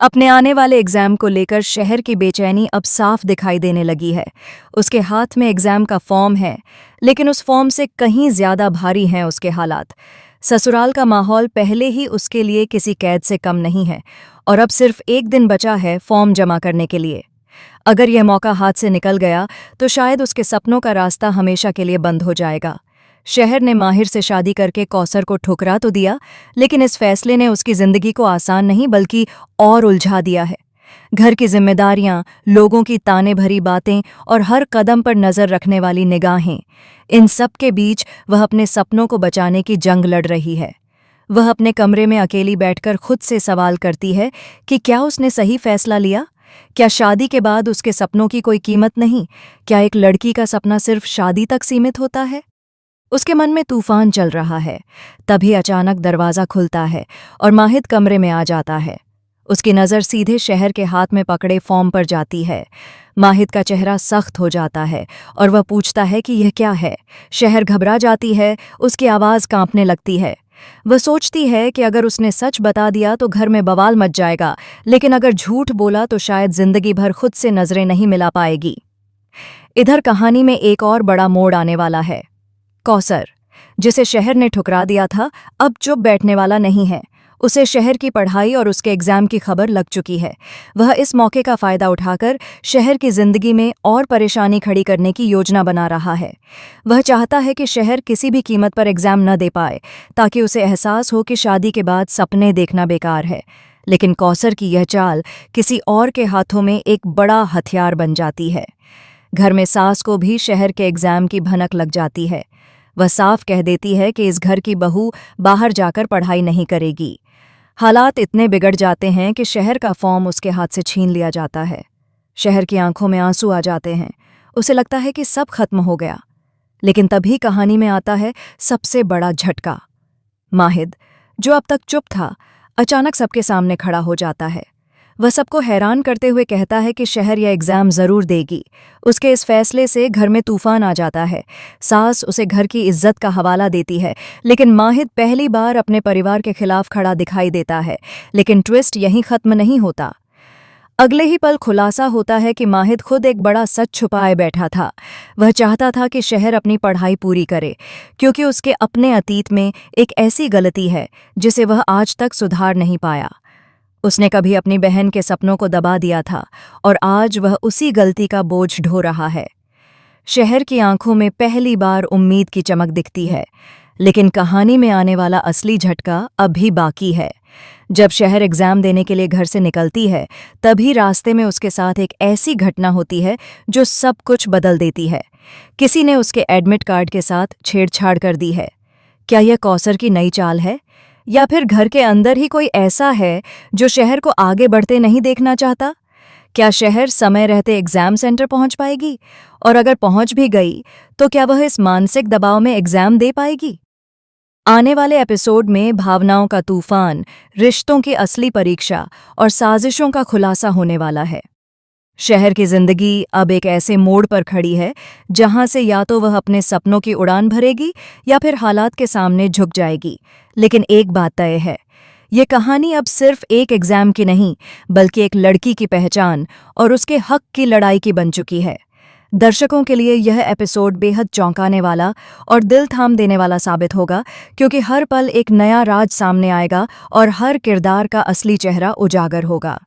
अपने आने वाले एग्जाम को लेकर शहर की बेचैनी अब साफ दिखाई देने लगी है। उसके हाथ में एग्जाम का फॉर्म है, लेकिन उस फॉर्म से कहीं ज्यादा भारी हैं उसके हालात। ससुराल का माहौल पहले ही उसके लिए किसी कैद से कम नहीं है, और अब सिर्फ एक दिन बचा है फॉर्म जमा करने के लिए। अगर यह मौका हाथ से निकल गया तो शायद उसके सपनों का रास्ता हमेशा के लिए बंद हो जाएगा। शहर ने माहिर से शादी करके कौसर को ठुकरा तो दिया, लेकिन इस फैसले ने उसकी जिंदगी को आसान नहीं बल्कि और उलझा दिया है। घर की जिम्मेदारियां, लोगों की ताने भरी बातें और हर कदम पर नजर रखने वाली निगाहें, इन सब के बीच वह अपने सपनों को बचाने की जंग लड़ रही है। वह अपने कमरे में अकेली बैठकर खुद से सवाल करती है कि क्या उसने सही फैसला लिया? क्या शादी के बाद उसके सपनों की कोई कीमत नहीं? क्या एक लड़की का सपना सिर्फ शादी तक सीमित होता है? उसके मन में तूफान चल रहा है। तभी अचानक दरवाज़ा खुलता है और माहिद कमरे में आ जाता है। उसकी नज़र सीधे शहर के हाथ में पकड़े फॉर्म पर जाती है। माहिद का चेहरा सख्त हो जाता है और वह पूछता है कि यह क्या है। शहर घबरा जाती है, उसकी आवाज़ कांपने लगती है। वह सोचती है कि अगर उसने सच बता दिया तो घर में बवाल मच जाएगा, लेकिन अगर झूठ बोला तो शायद जिंदगी भर खुद से नजरें नहीं मिला पाएगी। इधर कहानी में एक और बड़ा मोड़ आने वाला है। कौसर, जिसे शहर ने ठुकरा दिया था, अब चुप बैठने वाला नहीं है। उसे शहर की पढ़ाई और उसके एग्जाम की खबर लग चुकी है। वह इस मौके का फायदा उठाकर शहर की जिंदगी में और परेशानी खड़ी करने की योजना बना रहा है। वह चाहता है कि शहर किसी भी कीमत पर एग्जाम न दे पाए, ताकि उसे एहसास हो कि शादी के बाद सपने देखना बेकार है। लेकिन कौसर की यह चाल किसी और के हाथों में एक बड़ा हथियार बन जाती है। घर में सास को भी शहर के एग्जाम की भनक लग जाती है। वह साफ कह देती है कि इस घर की बहू बाहर जाकर पढ़ाई नहीं करेगी। हालात इतने बिगड़ जाते हैं कि शहर का फॉर्म उसके हाथ से छीन लिया जाता है। शहर की आंखों में आंसू आ जाते हैं। उसे लगता है कि सब खत्म हो गया। लेकिन तभी कहानी में आता है सबसे बड़ा झटका। माहिद, जो अब तक चुप था, अचानक सबके सामने खड़ा हो जाता है। वह सबको हैरान करते हुए कहता है कि शहर यह एग्जाम जरूर देगी। उसके इस फैसले से घर में तूफान आ जाता है। सास उसे घर की इज्जत का हवाला देती है, लेकिन माहिद पहली बार अपने परिवार के खिलाफ खड़ा दिखाई देता है। लेकिन ट्विस्ट यहीं खत्म नहीं होता। अगले ही पल खुलासा होता है कि माहिद खुद एक बड़ा सच छुपाए बैठा था। वह चाहता था कि शहर अपनी पढ़ाई पूरी करे, क्योंकि उसके अपने अतीत में एक ऐसी गलती है जिसे वह आज तक सुधार नहीं पाया। उसने कभी अपनी बहन के सपनों को दबा दिया था, और आज वह उसी गलती का बोझ ढो रहा है। शहर की आंखों में पहली बार उम्मीद की चमक दिखती है, लेकिन कहानी में आने वाला असली झटका अभी बाकी है। जब शहर एग्जाम देने के लिए घर से निकलती है, तभी रास्ते में उसके साथ एक ऐसी घटना होती है जो सब कुछ बदल देती है। किसी ने उसके एडमिट कार्ड के साथ छेड़छाड़ कर दी है। क्या यह कौसर की नई चाल है, या फिर घर के अंदर ही कोई ऐसा है जो शहर को आगे बढ़ते नहीं देखना चाहता? क्या शहर समय रहते एग्जाम सेंटर पहुंच पाएगी? और अगर पहुंच भी गई तो क्या वह इस मानसिक दबाव में एग्जाम दे पाएगी? आने वाले एपिसोड में भावनाओं का तूफान, रिश्तों की असली परीक्षा और साजिशों का खुलासा होने वाला है। शहर की जिंदगी अब एक ऐसे मोड़ पर खड़ी है जहां से या तो वह अपने सपनों की उड़ान भरेगी या फिर हालात के सामने झुक जाएगी। लेकिन एक बात तय है, ये कहानी अब सिर्फ एक एग्जाम की नहीं, बल्कि एक लड़की की पहचान और उसके हक की लड़ाई की बन चुकी है। दर्शकों के लिए यह एपिसोड बेहद चौंकाने वाला और दिल थाम देने वाला साबित होगा, क्योंकि हर पल एक नया राज सामने आएगा और हर किरदार का असली चेहरा उजागर होगा।